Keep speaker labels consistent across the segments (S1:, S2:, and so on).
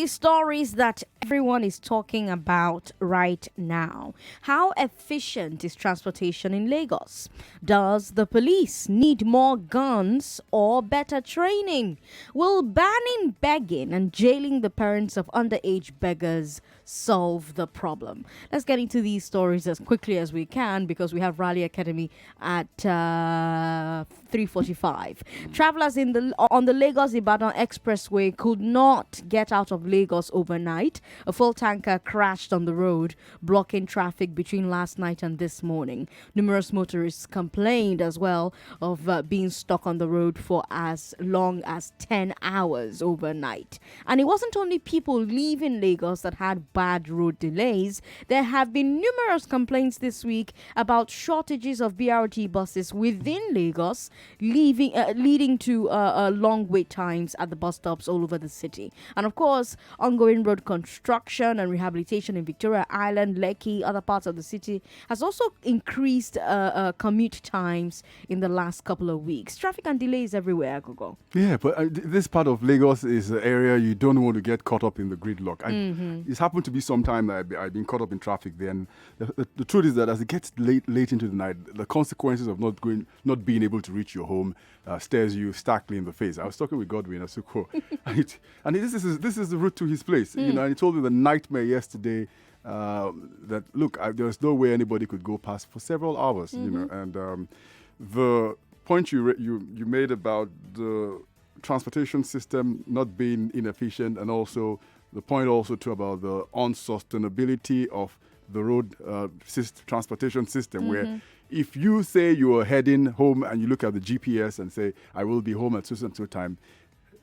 S1: the stories that everyone is talking about right now. How efficient is transportation in Lagos? Does the police need more guns or better training? Will banning begging and jailing the parents of underage beggars solve the problem? Let's get into these stories as quickly as we can because we have Raleigh Academy at 3:45. Travelers on the Lagos-Ibadan Expressway could not get out of Lagos overnight. A full tanker crashed on the road, blocking traffic between last night and this morning. Numerous motorists complained as well of being stuck on the road for as long as 10 hours overnight. And it wasn't only people leaving Lagos that had bad road delays. There have been numerous complaints this week about shortages of BRT buses within Lagos, leading to long wait times at the bus stops all over the city. And of course, ongoing road construction and rehabilitation in Victoria Island, Lekki, other parts of the city has also increased commute times in the last couple of weeks. Traffic and delays everywhere, Aghogho.
S2: Yeah, but this part of Lagos is an area you don't want to get caught up in the gridlock. It's happened to be some time that I've been caught up in traffic there. And the truth is that as it gets late into the night, the consequences of not being able to reach your home stares you starkly in the face. I was talking with Godwin Asuko, and this is the route to his place. You know, and he told me the nightmare yesterday that look, there was no way anybody could go past for several hours. You know, and the point you made about the transportation system not being inefficient, and also the point also too about the unsustainability of the road transportation system, where if you say you are heading home and you look at the GPS and say, I will be home at so and so time,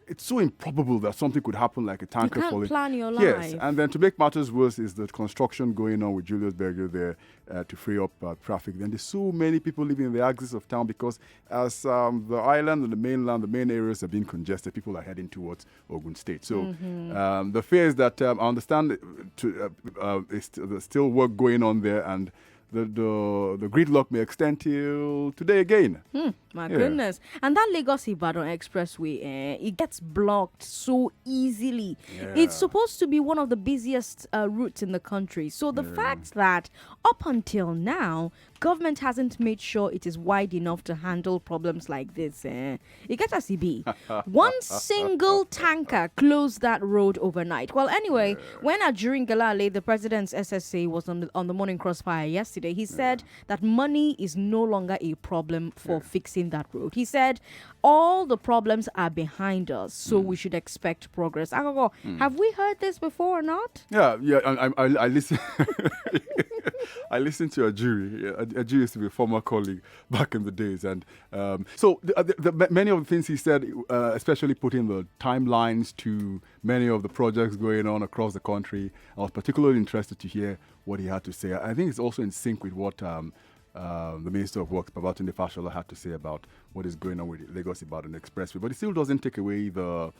S2: it's so improbable that something could happen like a tanker falling.
S1: You can't plan your life.
S2: Yes, and then to make matters worse is the construction going on with Julius Berger there to free up traffic. Then there's so many people living in the axis of town because as the island and the mainland, the main areas are being congested, people are heading towards Ogun State. So the fear is that I understand there's still work going on there, and the gridlock may extend till today again.
S1: My goodness. And that Lagos-Ibadan Expressway, it gets blocked so easily.
S2: Yeah.
S1: It's supposed to be one of the busiest routes in the country. So the fact that up until now, government hasn't made sure it is wide enough to handle problems like this. It gets a CB. One single tanker closed that road overnight. Well, anyway, when Ajurin Galale, the president's SSA, was on the morning crossfire yesterday, he said that money is no longer a problem for fixing that road. He said all the problems are behind us, so we should expect progress. Aghogho, have we heard this before or not?
S2: Yeah. I listen. I listened to Ajuri. Ajuri used to be a former colleague back in the days, and so many of the things he said, especially putting the timelines to many of the projects going on across the country, I was particularly interested to hear what he had to say. I think it's also in sync with what the Minister of Works, Babatunde Fashola, had to say about what is going on with Lagos-Ibadan Expressway. But it still doesn't take away the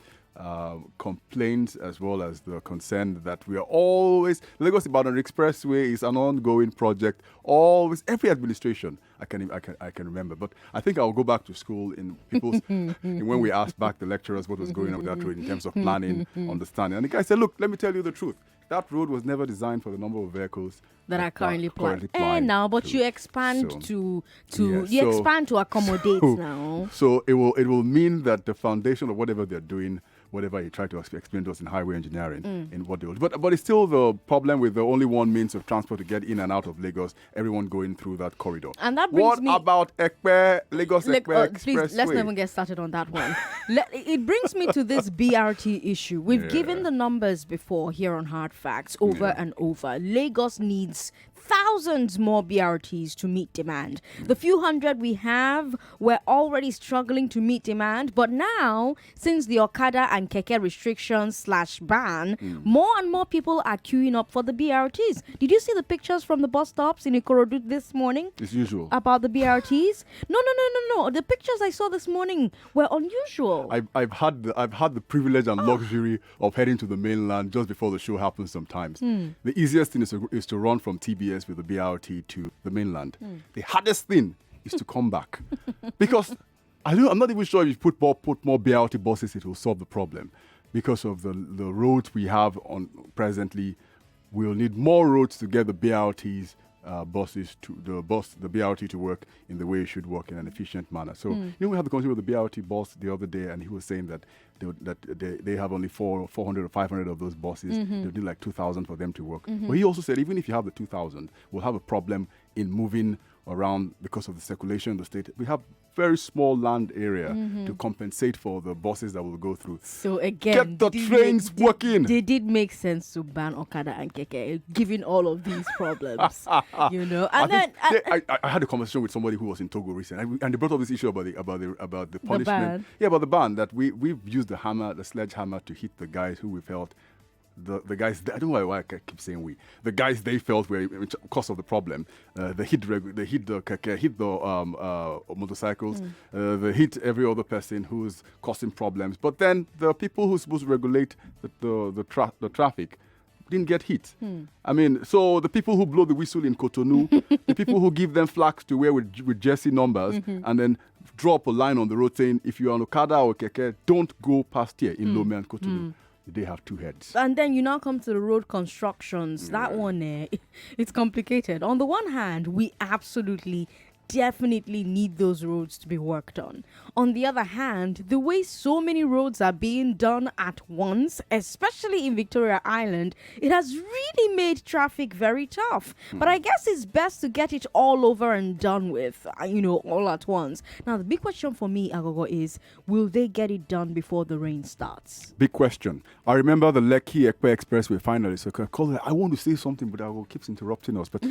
S2: complaints as well as the concern that we are always... Lagos-Ibadan Expressway is an ongoing project. Always, every administration I can remember. But I think I'll go back to school in people's... when we asked back the lecturers what was going on with that road in terms of planning, understanding. And the guy said, look, let me tell you the truth. That road was never designed for the number of vehicles
S1: that are currently planned.
S2: Now,
S1: but you expand to expand to accommodate now.
S2: So it will mean that the foundation of whatever they're doing, whatever you try to explain to us in highway engineering, in what they will do. But it's still the problem with the only one means of transport to get in and out of Lagos, everyone going through that corridor.
S1: And that brings me...
S2: What about Lagos-Ekpe Expressway?
S1: Please, let's not even get started on that one. It brings me to this BRT issue. We've given the numbers before here on Hard Facts over and over. Lagos needs thousands more BRTs to meet demand. The few hundred we have, we're already struggling to meet demand. But now, since the Okada and Keke restrictions / ban, more and more people are queuing up for the BRTs. Did you see the pictures from the bus stops in Ikorodu this morning?
S2: As usual.
S1: About the BRTs? No. The pictures I saw this morning were unusual.
S2: I've had the privilege and luxury of heading to the mainland just before the show happens sometimes. The easiest thing is to run from TBS with the BRT to the mainland. The hardest thing is to come back. Because I'm not even sure if you put more BRT buses, it will solve the problem. because of the roads we have on presently, we'll need more roads to get the BRTs buses to the BRT to work in the way it should work in an efficient manner. So we had the conversation with the BRT boss the other day, and he was saying that they have only 400 or 500 of those buses. They need like 2,000 for them to work. But he also said even if you have the 2,000, we'll have a problem in moving around because of the circulation in the state. We have very small land area to compensate for the buses that will go through.
S1: So again,
S2: get the trains working.
S1: They did make sense to ban Okada and Keke, given all of these problems, And
S2: I had a conversation with somebody who was in Togo recently, and they brought up this issue about the punishment.
S1: ban.
S2: Yeah, about the ban, that we've used the sledgehammer to hit the guys who we felt. The guys, I don't know why I keep saying we. The guys they felt were because of the problem. They hit the keke, hit the motorcycles. They hit every other person who's causing problems. But then the people who's supposed to regulate the traffic didn't get hit. I mean, so the people who blow the whistle in Cotonou, the people who give them flags to wear with jersey numbers, and then drop a line on the road saying, if you're on Okada or Keke, don't go past here in Lome and Cotonou. They have two heads.
S1: And then you now come to the road constructions. That one, it's complicated. On the one hand, we absolutely definitely need those roads to be worked on. On the other hand, the way so many roads are being done at once, especially in Victoria Island, it has really made traffic very tough. But I guess it's best to get it all over and done with, all at once. Now, the big question for me, Aghogho, is will they get it done before the rain starts?
S2: Big question. I remember the Lekki-Ekpe Expressway finally. So I want to say something, but Aghogho keeps interrupting us. But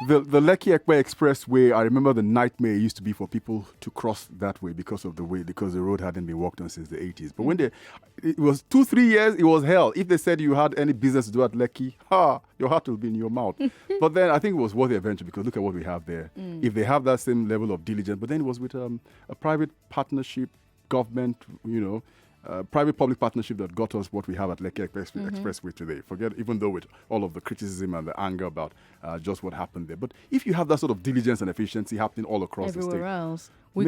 S2: the Lekki-Ekpe Expressway, I remember the nightmare it used to be for people to cross that way because the road hadn't been worked on since the 80s. But when it was 2-3 years, it was hell. If they said you had any business to do at Lekki, your heart will be in your mouth. But then I think it was worth the adventure because look at what we have there. If they have that same level of diligence, but then it was with a private partnership, government, private-public partnership that got us what we have at Lekki Expressway today. Even though with all of the criticism and the anger about just what happened there. But if you have that sort of diligence and efficiency happening all across the state,
S1: everywhere else,
S2: we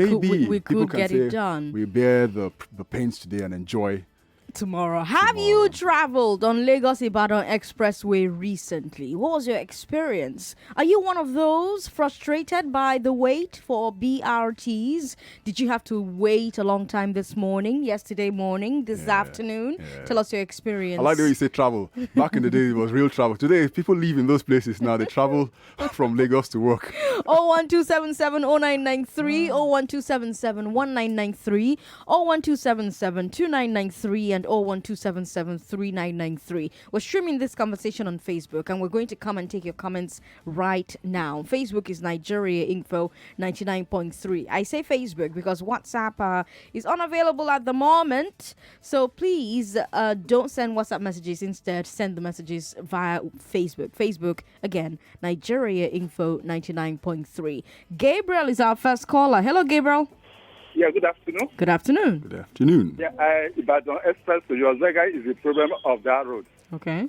S1: could get it done.
S2: We bear the pains today and enjoy
S1: tomorrow. Have you traveled on Lagos-Ibadan Expressway recently? What was your experience? Are you one of those frustrated by the wait for BRTs? Did you have to wait a long time this morning, yesterday morning, this afternoon? Tell us your experience.
S2: I like the way you say travel. Back in the day, it was real travel. Today, people live in those places now. They travel from Lagos to work.
S1: 01277-0993, 01277-1993, 01277-2993, and 01277-3993. We're streaming this conversation on Facebook, and we're going to come and take your comments right now. Facebook is Nigeria Info 99.3. I say Facebook because WhatsApp is unavailable at the moment. So please don't send WhatsApp messages. Instead, send the messages via Facebook. Facebook, again, Nigeria Info 99.3. Gabriel is our first caller. Hello, Gabriel.
S3: Yeah, good afternoon.
S1: Good afternoon.
S2: Good afternoon.
S3: Yeah, Ibadan Express to Yozega is the problem of that road.
S1: Okay.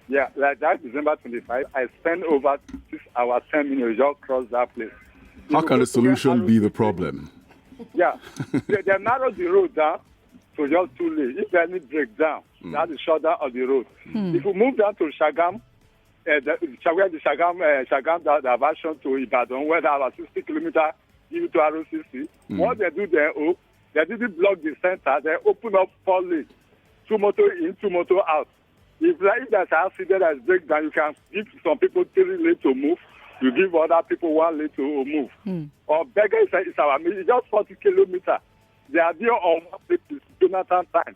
S3: Yeah, like that December 25, I spent over 6 hours, 10 minutes just cross that place.
S2: How can the solution be the problem?
S3: Yeah, they narrowed the road down to just 2 lanes. If there any breakdown, that's the shoulder of the road. If you move down to Shagam, the Shagam diversion to Ibadan, where there are 60 kilometers, give it to ROCC. What they do there, they didn't block the center. They open up 4 lanes, 2 motor in, 2 motor out. If there's an accident that's breakdown, you can give some people 3 lanes to move. You give other people 1 lane to move. Or Beggar is our it's just 40 kilometers. They are there on one place, Jonathan time.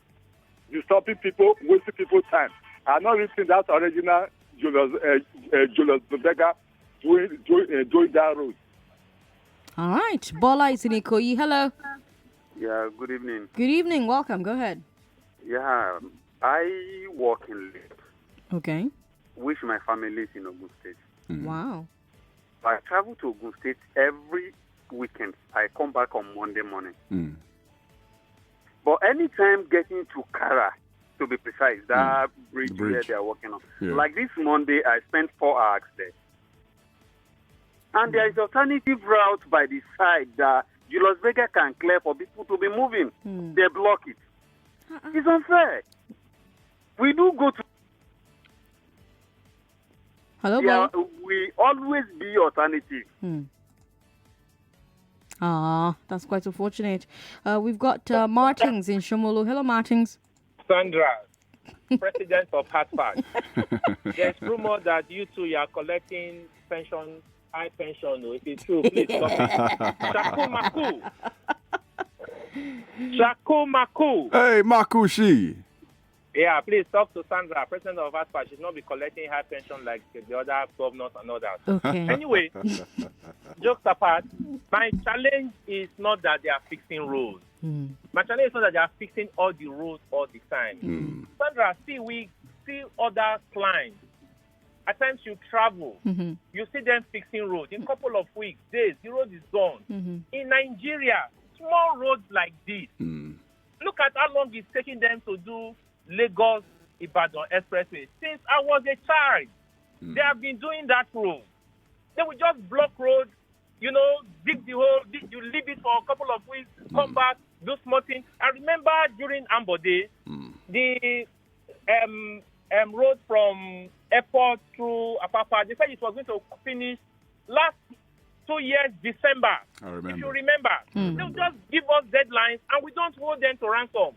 S3: Disturbing people, wasting people's time. I'm not reading that original Julius Beggar doing that road.
S1: All right. Bola is in Ikoyi. Hello.
S4: Yeah, good evening.
S1: Good evening. Welcome. Go ahead.
S4: Yeah, I work in Lagos.
S1: Okay.
S4: Which my family is in Ogun State.
S1: Wow.
S4: I travel to Ogun State every weekend. I come back on Monday morning. But anytime getting to Kara, to be precise, that bridge where they are working on.
S2: Yeah.
S4: Like this Monday, I spent 4 hours there. And there is alternative route by the side that Julius Vega can clear for people to be moving. They block it. It's unfair. We do go to.
S1: Hello,
S4: Yeah,
S1: boy.
S4: we always be alternative.
S1: That's quite unfortunate. We've got Martins in Shomolu. Hello, Martins.
S5: Sandra, president of Hartford. There's rumor that you two are collecting pension, high pension. If it's true, please stop it. Shaku Maku. Shaku Maku.
S2: Hey, Makushi.
S5: Yeah, please talk to Sandra, president of Hartford. She's not be collecting high pension like the other governors and others.
S1: Okay.
S5: Anyway, jokes apart, my challenge is not that they are fixing roads. My challenge is not that they are fixing all the roads all the time. Sandra, we see other clients. At times you travel, you see them fixing roads. In a couple of weeks, days, the road is gone. In Nigeria, small roads like this, look at how long it's taking them to do Lagos-Ibadan Expressway. Since I was a child, they have been doing that road. They will just block road, dig the hole, you leave it for a couple of weeks, come back, do small things. I remember during Ambo Day, the road from airport through Apapa, they said it was going to finish last 2 years, December.
S2: I remember.
S5: If you remember, they'll just give us deadlines and we don't hold them to ransom.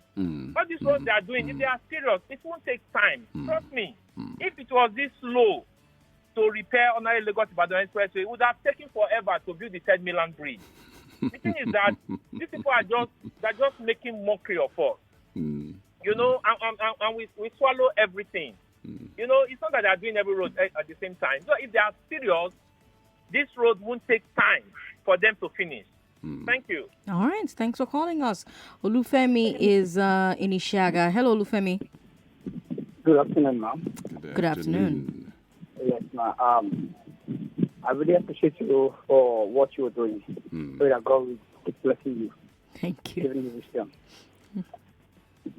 S5: What these roads they are doing, if they are serious, it won't take time. Trust me. If it was this slow to repair on Lagos-Ibadan Expressway, it would have taken forever to build the Third Milan Bridge. The thing is that these people are just making mockery of us. And we swallow everything. It's not that they are doing every road at the same time. So if they are serious, this road won't take time for them to finish. Thank you.
S1: All right. Thanks for calling us. Olufemi is in Ishaga. Hello, Olufemi.
S6: Good afternoon, ma'am.
S1: Good afternoon.
S6: Yes, ma'am. I really appreciate you for what you're doing. Pray that God will keep blessing you,
S1: Thank you.
S6: giving you wisdom.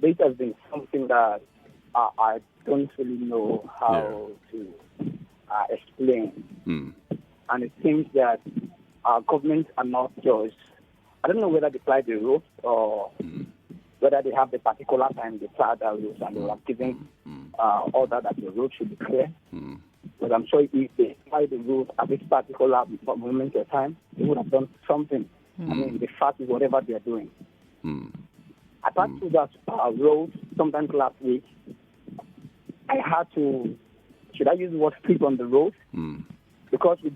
S6: This has been something that I don't really know how to explain. And it seems that our governments are not just, I don't know whether they apply the rules or whether they have the particular time they apply the rules and they have given order that the road should be clear. But I'm sure if they apply the rules at this particular moment of time, they would have done something. I mean, the fact is whatever they are doing. Attached to that road, sometimes last week, I had to, should I use the word sleep on the road? Because I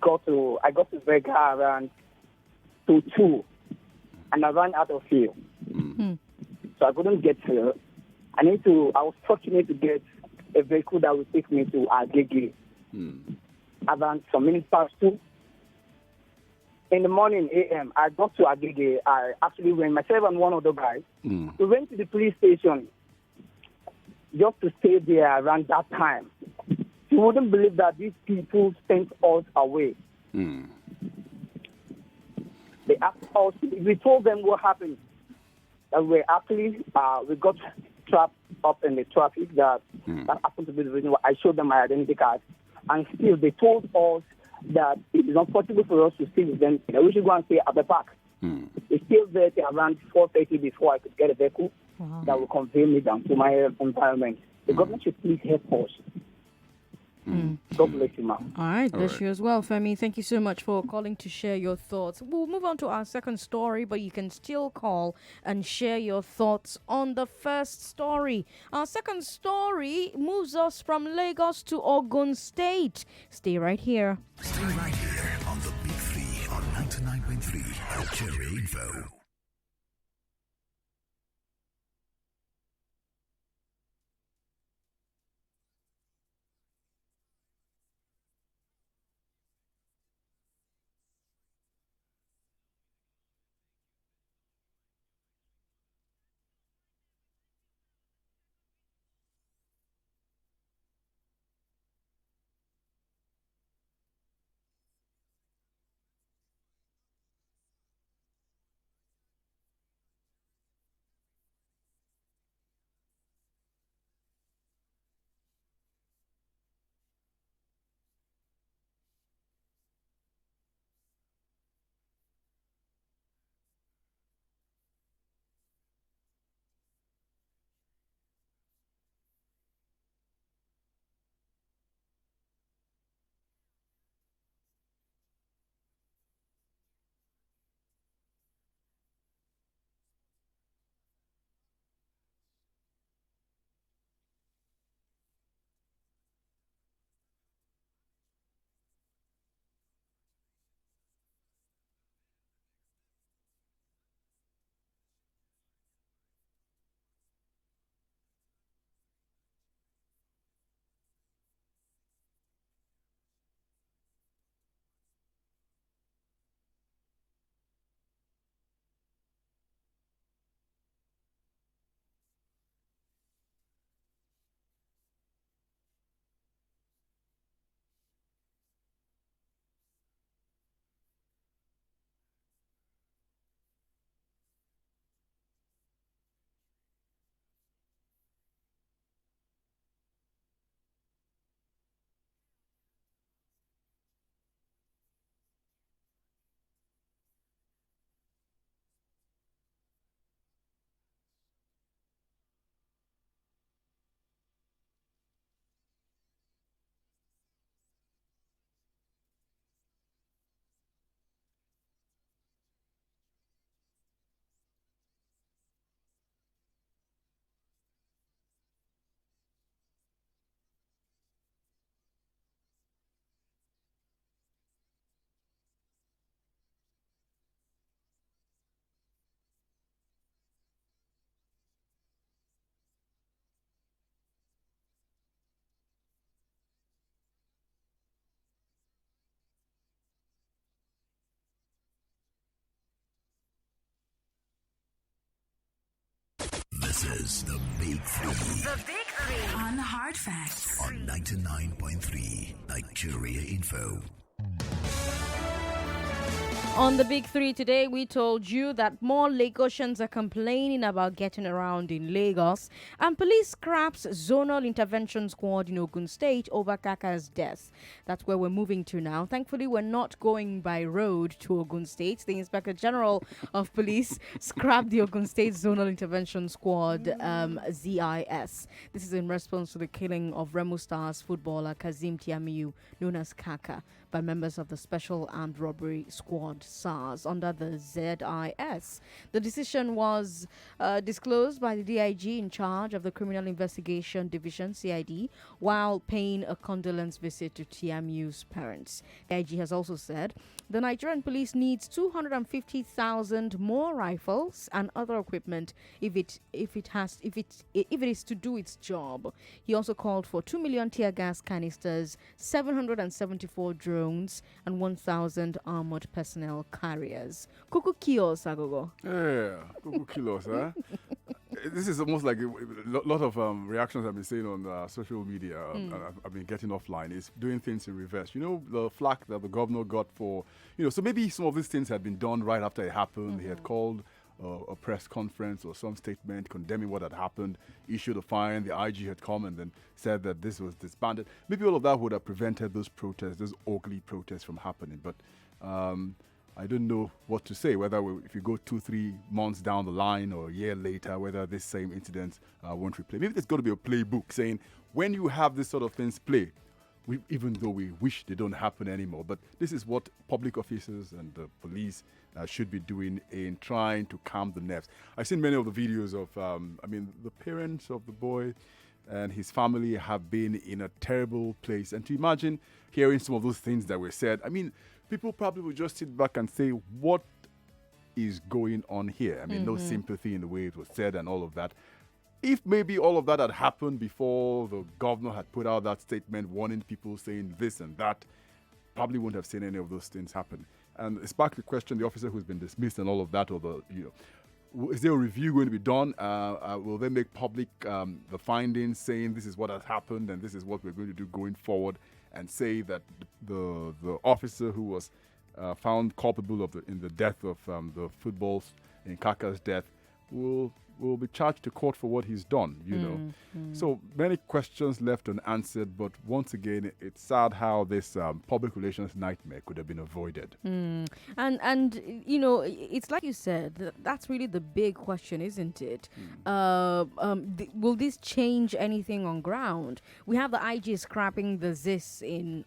S6: got to Vega around 2:02, and I ran out of fuel. So I couldn't get fuel. I was fortunate to get a vehicle that would take me to Aghogho. Around some minutes past 2. In the morning, a.m., I got to Aghogho. I actually went, myself and one other guy, we went to the police station just to stay there around that time. You wouldn't believe that these people sent us away. They asked us, we told them what happened. That we actually, we got trapped up in the traffic. That happened to be the reason why I showed them my identity card. And still, they told us that it is not possible for us to stay with them. We should go and stay at the park. They still there till around 4:30 before I could get a vehicle that will convey me down to my environment. The government should please help us. God bless you, ma'am.
S1: All right, bless you as well, Femi. Thank you so much for calling to share your thoughts. We'll move on to our second story, but you can still call and share your thoughts on the first story. Our second story moves us from Lagos to Ogun State. Stay right here.
S7: Stay right here on the Big Three on 99.3 Cherry Info. is the Big Three.
S8: The Big Three on Hard Facts.
S7: On 99.3 Nigeria Info.
S1: On the Big Three today, we told you that more Lagosians are complaining about getting around in Lagos, and police scraps Zonal Intervention Squad in Ogun State over Kaka's death. That's where we're moving to now. Thankfully, we're not going by road to Ogun State. The Inspector General of Police scrapped the Ogun State Zonal Intervention Squad, ZIS. This is in response to the killing of Remo Stars footballer Kazim Tiamiyu, known as Kaka, by members of the Special Armed Robbery Squad, SARS, under the ZIS. The decision was disclosed by the DIG in charge of the Criminal Investigation Division, CID, while paying a condolence visit to Tiamiyu's parents. The DIG has also said the Nigerian police needs 250,000 more rifles and other equipment if it is to do its job. He also called for 2 million tear gas canisters, 774 drones, and 1,000 armored personnel carriers. Kuku kios, Aghogho.
S2: Yeah, Kuku kilos, huh? This is almost like a lot of reactions I've been seeing on social media. I've been getting offline. Is doing things in reverse. You know, the flack that the governor got for, so maybe some of these things had been done right after it happened. He had called a press conference or some statement condemning what had happened, issued a fine. The IG had come and then said that this was disbanded. Maybe all of that would have prevented those protests, those ugly protests from happening. But I don't know what to say, whether if you go 2-3 months down the line or a year later, whether this same incident won't replay. Maybe there's got to be a playbook saying when you have this sort of things play, even though we wish they don't happen anymore, but this is what public officers and the police should be doing in trying to calm the nerves. I've seen many of the videos of, the parents of the boy and his family have been in a terrible place. And to imagine hearing some of those things that were said, people probably would just sit back and say, what is going on here? No sympathy in the way it was said and all of that. If maybe all of that had happened before the governor had put out that statement warning people, saying this and that, probably wouldn't have seen any of those things happen. And it's back to the question, the officer who's been dismissed and all of that, or is there a review going to be done? Will they make public the findings saying this is what has happened and this is what we're going to do going forward, and say that the officer who was found culpable in the death of the footballs in Kaka's death will be charged to court for what he's done, So many questions left unanswered, but once again, it's sad how this public relations nightmare could have been avoided.
S1: And it's like you said, that's really the big question, isn't it? Will this change anything on ground? We have the IG scrapping the ZIS in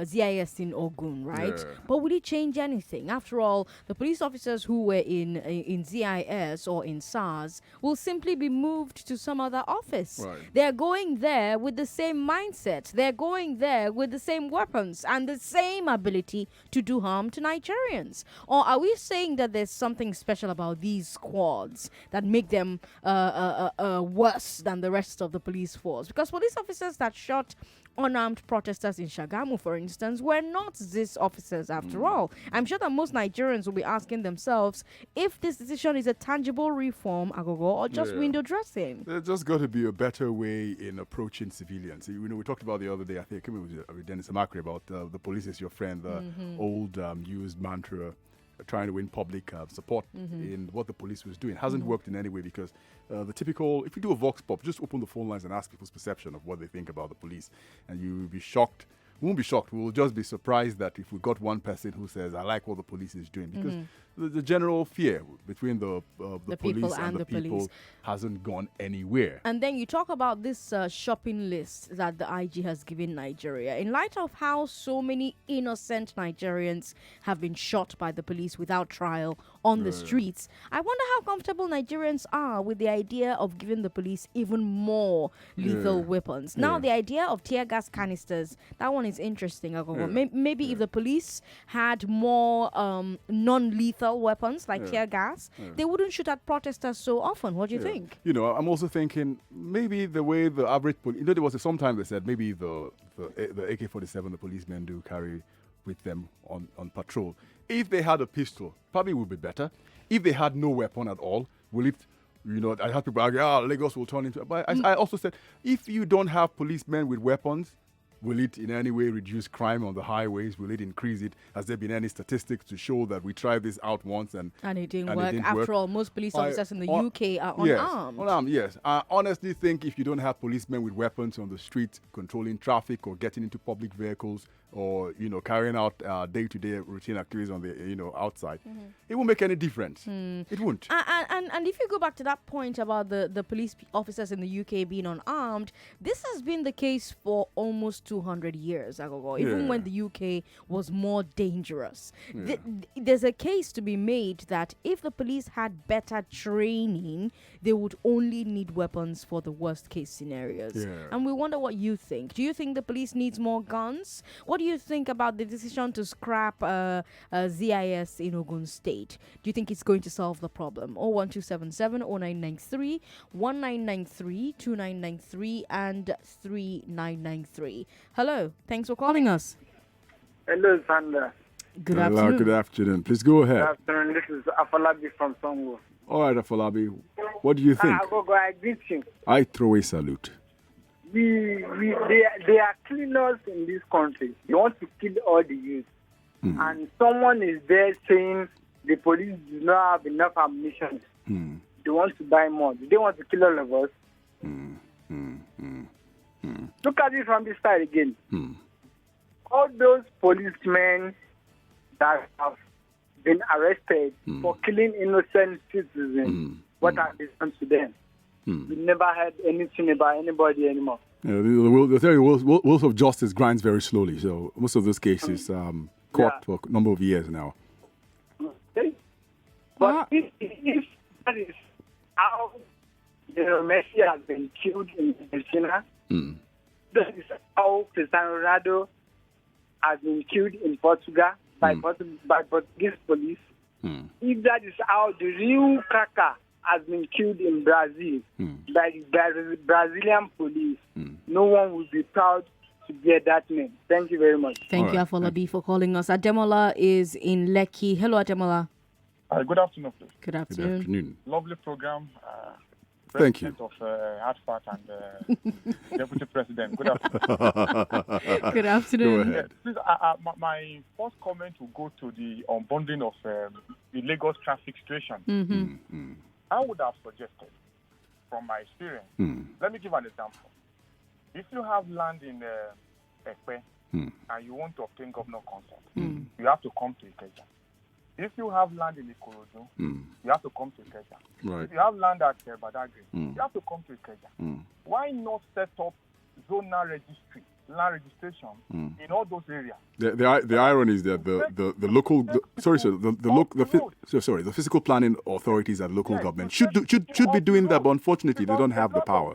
S1: ZIS in Ogun, right?
S2: Yeah.
S1: But will it change anything? After all, the police officers who were in ZIS or in SARS will simply be moved to some other office.
S2: Right.
S1: They're going there with the same mindset. They're going there with the same weapons and the same ability to do harm to Nigerians. Or are we saying that there's something special about these squads that make them worse than the rest of the police force? Because police officers that shot unarmed protesters in Shagamu, for instance, were not these officers after all. I'm sure that most Nigerians will be asking themselves if this decision is a tangible reform, Aghogho, or just window dressing.
S2: There's just got to be a better way in approaching civilians. We talked about the other day, I think it was with Dennis Amakri, about the police is your friend, the old used mantra, trying to win public support in what the police was doing. It hasn't worked in any way, because the typical, if you do a vox pop, just open the phone lines and ask people's perception of what they think about the police, and you'll be shocked. We won't be shocked. We'll just be surprised that if we got one person who says, I like what the police is doing, because the general fear between the police and the people hasn't gone anywhere.
S1: And then you talk about this shopping list that the IG has given Nigeria. In light of how so many innocent Nigerians have been shot by the police without trial on the streets, I wonder how comfortable Nigerians are with the idea of giving the police even more lethal weapons. Now, the idea of tear gas canisters, that one is interesting. Maybe if the police had more non-lethal weapons like tear gas, they wouldn't shoot at protesters so often. What do you think?
S2: I'm also thinking maybe the way the average police, there was sometime they said maybe the AK-47 the policemen do carry with them on patrol. If they had a pistol, probably would be better. If they had no weapon at all, will it I had people argue, Lagos will turn into... But I also said, if you don't have policemen with weapons, will it in any way reduce crime on the highways? Will it increase it? Has there been any statistics to show that we tried this out once and
S1: it didn't work? After all, most police officers in the UK are unarmed.
S2: Unarmed, yes. I honestly think if you don't have policemen with weapons on the street controlling traffic or getting into public vehicles or, carrying out day-to-day routine activities on the, outside, it won't make any difference. It won't.
S1: And if you go back to that point about the police officers in the UK being unarmed, this has been the case for almost 200 years, Aghogho, even when the UK was more dangerous. There's a case to be made that if the police had better training, they would only need weapons for the worst case scenarios. And we wonder what you think. Do you think the police needs more guns? What do you think about the decision to scrap ZIS in Ogun State? Do you think it's going to solve the problem? 01277 0993 1993 2993 and 3993. Hello, thanks for calling us.
S9: Hello, Sandra.
S1: Good afternoon.
S2: Good afternoon. Please go ahead.
S9: Good afternoon. This is Afolabi from Songo.
S2: All right, Afolabi. What do you think?
S9: Aghogho, I greet you.
S2: I throw a salute.
S9: They are cleaners in this country. They want to kill all the youth. And someone is there saying the police do not have enough ammunition. They want to buy more. Do they want to kill all of us? Look at it from this side again. All those policemen that have been arrested for killing innocent citizens, what have they done to them? We never heard anything about anybody anymore.
S2: The theory wheels of justice grinds very slowly. So most of those cases caught for a number of years now.
S9: Okay. But if that is how Messi has been killed in Argentina, that is how Cristiano Ronaldo has been killed in Portugal by Portuguese police. If that is how the real Kaka has been killed in Brazil by the Brazilian police, no one will be proud to bear that name. Thank you very much.
S1: Thank you, Afolabi, for calling us. Ademola is in Lekki. Hello, Ademola.
S10: Good afternoon, please.
S1: Good afternoon.
S10: Lovely program.
S2: Thank you.
S10: Of Hartford and Deputy President. Good afternoon.
S1: Good afternoon.
S2: Go ahead.
S10: Please, my first comment will go to the unbundling of the Lagos traffic situation. I would have suggested, from my experience, let me give an example. If you have land in Ekpe and you want to obtain governor consent, you have to come to Ikeja. If you have land in Ikorodu, you have to come to Ikeja.
S2: Right.
S10: If you have land at Badagry, you have to come to Ikeja. Why not set up zonal registry, land registration in all those areas?
S2: The irony is that the physical planning authorities at local government should be doing that, but unfortunately they don't have the power.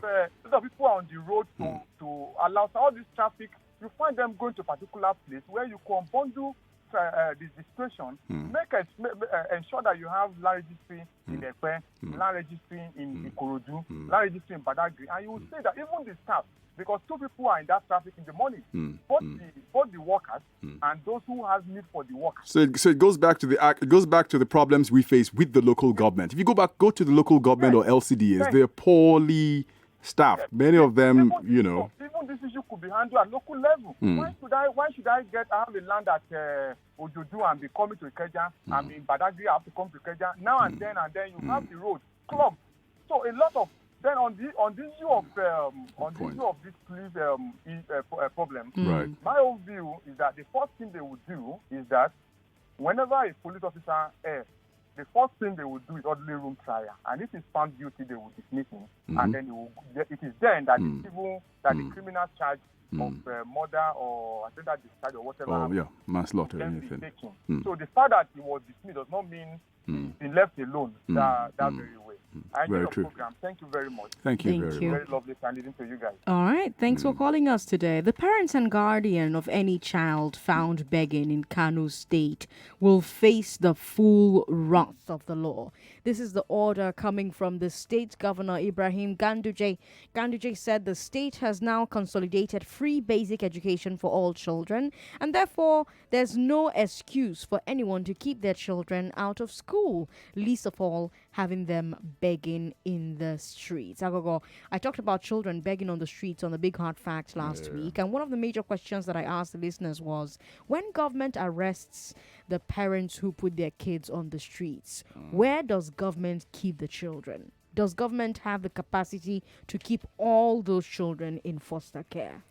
S10: The people are on the road to allow all this traffic. You find them going to a particular place where you can bundle the situation, ensure that you have land registry in Ekpe, land registry in Ikorodu, land registry in Badagry, and you will say that even the staff, because two people are in that traffic in the morning, both the workers and those who have need for the workers.
S2: So it goes back to the problems we face with the local government. If you go to the local government or LCDs, they're poorly staffed. Many of them,
S10: Even this issue could be handled at local level. Why should I have a land at Ojodu and be coming to Ikeja? I mean, Badagry, I have to come to Ikeja. Now and then you have the road clogged. So a lot of then on the issue of this police problem, my own view is that the first thing they would do is that whenever a police officer the first thing they will do is orderly room trial, and if he's found guilty, they will dismiss him, and then it is then that the criminal charge of murder or attempted discharge or whatever,
S2: manslaughter,
S10: then
S2: anything.
S10: be taken. So the fact that he was dismissed does not mean he's been left alone that very way. I enjoy your program. Thank you very much.
S2: Thank you very much.
S10: Very lovely to listen to you guys.
S1: All right. Thanks for calling us today. The parents and guardian of any child found begging in Kano State will face the full wrath of the law. This is the order coming from the state governor, Ibrahim Ganduje. Ganduje said the state has now consolidated free basic education for all children, and therefore there's no excuse for anyone to keep their children out of school, least of all having them begging in the streets. Aghogho, I talked about children begging on the streets on the Big Hard Fact last week, and one of the major questions that I asked the listeners was, when government arrests the parents who put their kids on the streets, where does government keep the children? Does government have the capacity to keep all those children in foster care?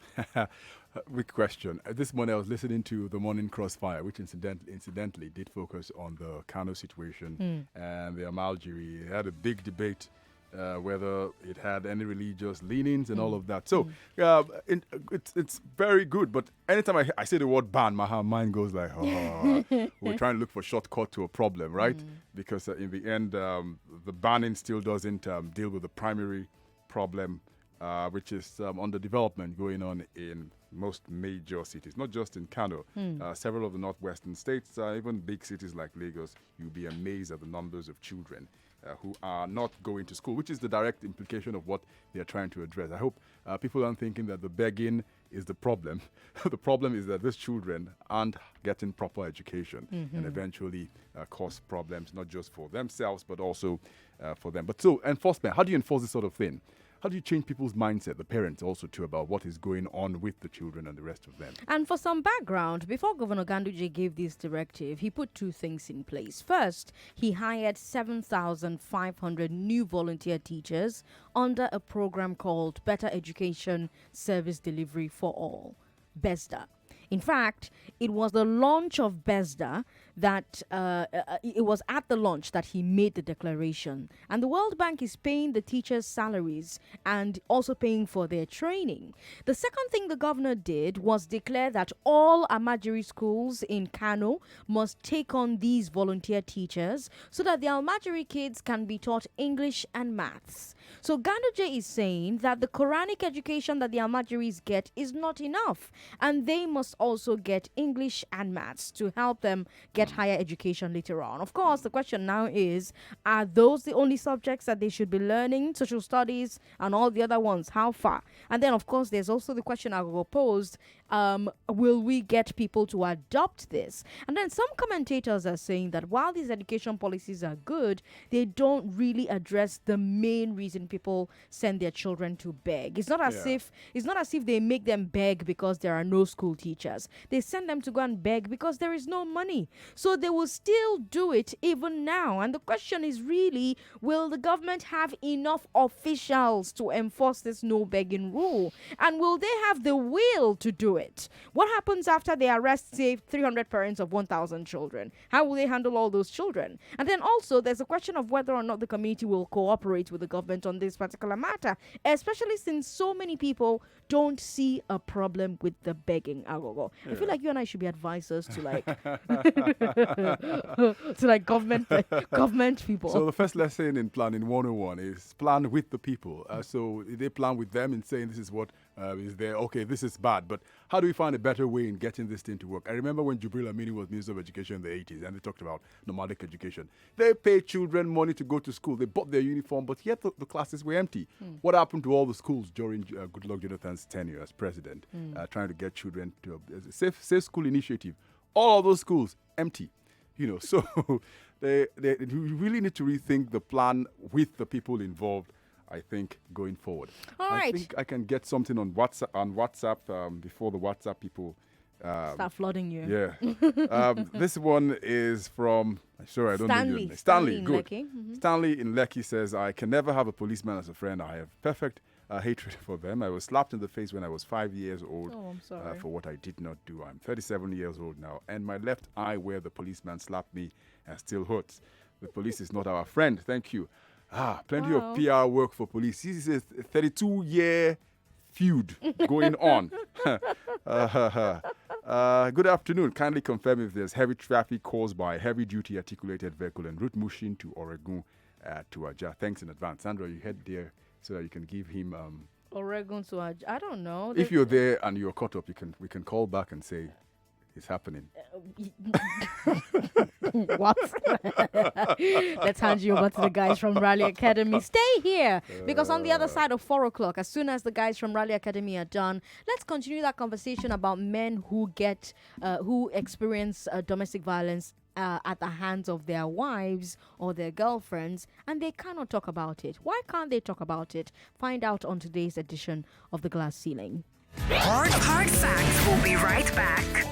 S2: Weak question. This morning I was listening to the Morning Crossfire, which incidentally did focus on the Kano situation and the Amalgiri. It had a big debate whether it had any religious leanings and all of that. So it's very good. But anytime I say the word ban, my mind goes like, oh, we're trying to look for a shortcut to a problem, right? Because in the end, the banning still doesn't deal with the primary problem, which is underdevelopment going on in most major cities, not just in Kano. Several of the northwestern states, even big cities like Lagos, you'll be amazed at the numbers of children who are not going to school, which is the direct implication of what they're trying to address. I hope people aren't thinking that the begging is the problem. The problem is that these children aren't getting proper education and eventually cause problems, not just for themselves, but also for them. But so, enforcement, how do you enforce this sort of thing? How do you change people's mindset, the parents also too, about what is going on with the children and the rest of them?
S1: And for some background, before Governor Ganduje gave this directive, he put two things in place. First, he hired 7,500 new volunteer teachers under a program called Better Education Service Delivery for All, BESDA. In fact, it was the launch of BESDA that it was at the launch that he made the declaration. And the World Bank is paying the teachers' salaries and also paying for their training. The second thing the governor did was declare that all Almajiri schools in Kano must take on these volunteer teachers so that the Almajiri kids can be taught English and maths. So Ganduje is saying that the Quranic education that the Almajiris get is not enough, and they must also get English and maths to help them get higher education later on. Of course, the question now is, are those the only subjects that they should be learning? Social studies and all the other ones, how far? And then, of course, there's also the question I will pose, will we get people to adopt this? And then some commentators are saying that while these education policies are good, they don't really address the main reason people send their children to beg. It's not as if they make them beg because there are no school teachers. They send them to go and beg because there is no money. So they will still do it even now. And the question is really, will the government have enough officials to enforce this no begging rule? And will they have the will to do it? What happens after they arrest, say, 300 parents of 1,000 children? How will they handle all those children? And then also, there's a question of whether or not the community will cooperate with the government on this particular matter, especially since so many people don't see a problem with the begging, Aghogho. I feel like you and I should be advisors to government people.
S2: So the first lesson in planning 101 is plan with the people. So they plan with them in saying this is what is there. Okay, this is bad, but how do we find a better way in getting this thing to work? I remember when Jubril Amini was Minister of Education in the 80s, and they talked about nomadic education. They paid children money to go to school. They bought their uniform, but yet the classes were empty. What happened to all the schools during Goodluck Jonathan's tenure as president, trying to get children to a safe school initiative? All of those schools empty. So they really need to rethink the plan with the people involved, I think, going forward.
S1: All right.
S2: I think I can get something on WhatsApp before the WhatsApp people
S1: start flooding you.
S2: Yeah. This one is from, sorry, I don't know your name. Stanley, good. Stanley in Lekki says, I can never have a policeman as a friend. I have perfect hatred for them. I was slapped in the face when I was 5 years old for what I did not do. I'm 37 years old now, and my left eye where the policeman slapped me still hurts. The police is not our friend. Thank you. Plenty of PR work for police. This is a 32-year feud going on. Good afternoon. Kindly confirm if there's heavy traffic caused by heavy-duty articulated vehicle en route Mushin to Oregon to Aja. Thanks in advance. Sandra, you head there so that you can give him...
S1: Oregon to Aja. I don't know.
S2: If you're there and you're caught up, we can call back and say, It's happening.
S1: What? Let's hand you over to the guys from Raleigh Academy. Stay here, because on the other side of 4 o'clock, as soon as the guys from Raleigh Academy are done, let's continue that conversation about men who experience domestic violence at the hands of their wives or their girlfriends, and they cannot talk about it. Why can't they talk about it? Find out on today's edition of The Glass Ceiling.
S8: Hard Facts will be right back.